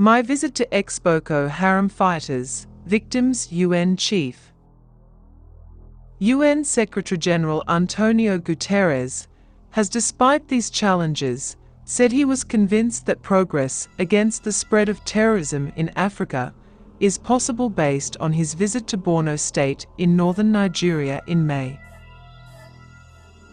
My visit to ex-Boko Haram fighters, victims UN Chief. UN Secretary-General António Guterres has, despite these challenges, said he was convinced that progress against the spread of terrorism in Africa is possible based on his visit to Borno State in northern Nigeria in May.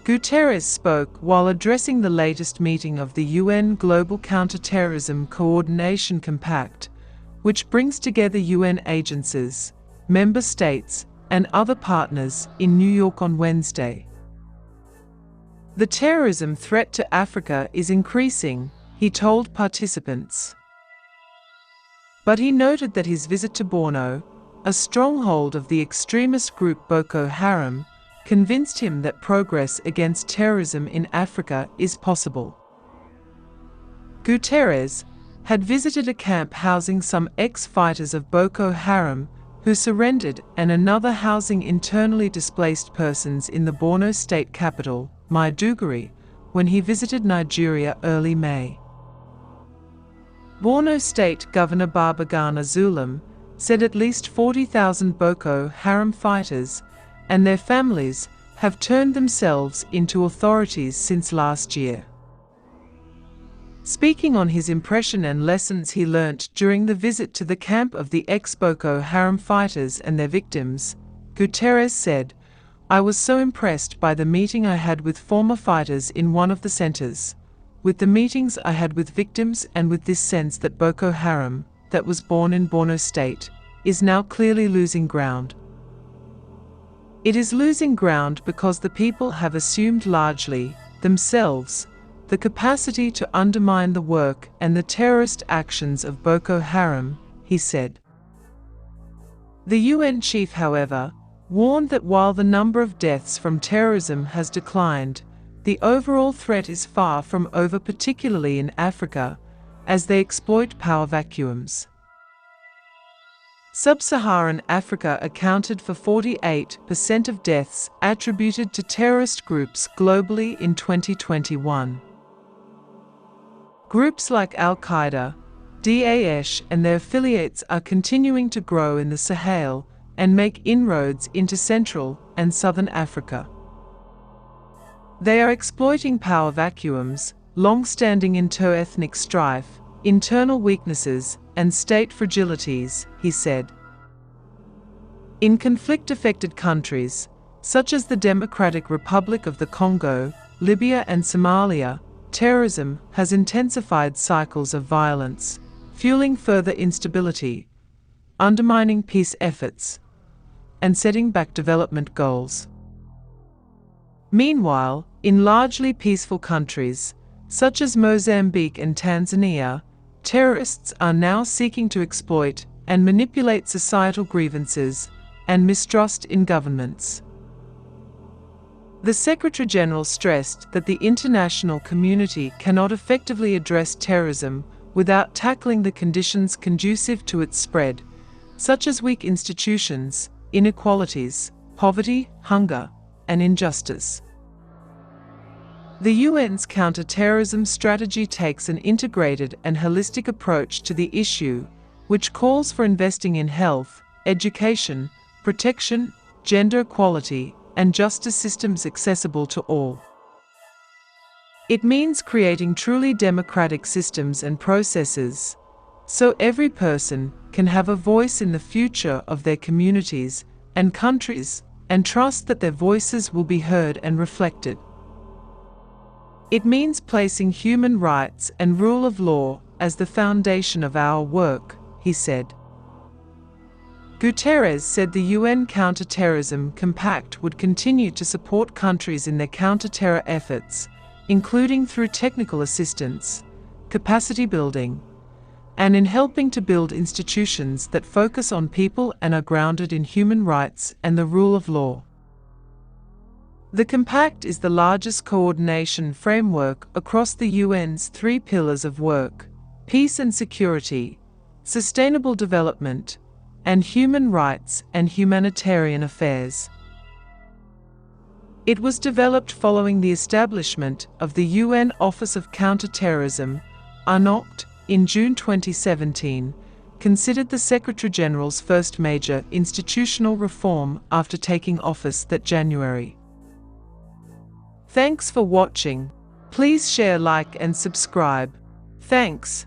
Guterres spoke while addressing the latest meeting of the UN Global Counter-Terrorism Coordination Compact, which brings together UN agencies, member states, and other partners in New York on Wednesday. The terrorism threat to Africa is increasing, he told participants. But he noted that his visit to Borno, a stronghold of the extremist group Boko Haram, convinced him that progress against terrorism in Africa is possible. Guterres had visited a camp housing some ex-fighters of Boko Haram who surrendered and another housing internally displaced persons in the Borno State capital, Maiduguri, when he visited Nigeria early May. Borno State Governor Babagana Zulum said at least 40,000 Boko Haram fighters and their families have turned themselves into authorities since last year. Speaking on his impression and lessons he learnt during the visit to the camp of the ex-Boko Haram fighters and their victims, Guterres said, "I was so impressed by the meeting I had with former fighters in one of the centers, with the meetings I had with victims and with this sense that Boko Haram, that was born in Borno State, is now clearly losing ground. It is losing ground because the people have assumed largely, themselves, the capacity to undermine the work and the terrorist actions of Boko Haram," he said. The UN chief, however, warned that while the number of deaths from terrorism has declined, the overall threat is far from over, particularly in Africa, as they exploit power vacuums. Sub-Saharan Africa accounted for 48% of deaths attributed to terrorist groups globally in 2021. Groups like Al-Qaeda, Daesh and their affiliates are continuing to grow in the Sahel and make inroads into Central and Southern Africa. They are exploiting power vacuums, long-standing inter-ethnic strife, internal weaknesses, and state fragilities, he said. In conflict-affected countries, such as the Democratic Republic of the Congo, Libya and Somalia, terrorism has intensified cycles of violence, fueling further instability, undermining peace efforts, and setting back development goals. Meanwhile, in largely peaceful countries, such as Mozambique and Tanzania, terrorists are now seeking to exploit and manipulate societal grievances and mistrust in governments. The Secretary-General stressed that the international community cannot effectively address terrorism without tackling the conditions conducive to its spread, such as weak institutions, inequalities, poverty, hunger, and injustice. The UN's counter-terrorism strategy takes an integrated and holistic approach to the issue, which calls for investing in health, education, protection, gender equality, and justice systems accessible to all. It means creating truly democratic systems and processes, so every person can have a voice in the future of their communities and countries, and trust that their voices will be heard and reflected. It means placing human rights and rule of law as the foundation of our work, he said. Guterres said the UN Counter-Terrorism Compact would continue to support countries in their counter-terror efforts, including through technical assistance, capacity building, and in helping to build institutions that focus on people and are grounded in human rights and the rule of law. The Compact is the largest coordination framework across the UN's 3 pillars of work: peace and security, sustainable development, and human rights and humanitarian affairs. It was developed following the establishment of the UN Office of Counter-Terrorism, UNOCT, in June 2017, considered the Secretary-General's first major institutional reform after taking office that January. Thanks for watching. Please share, like and subscribe. Thanks.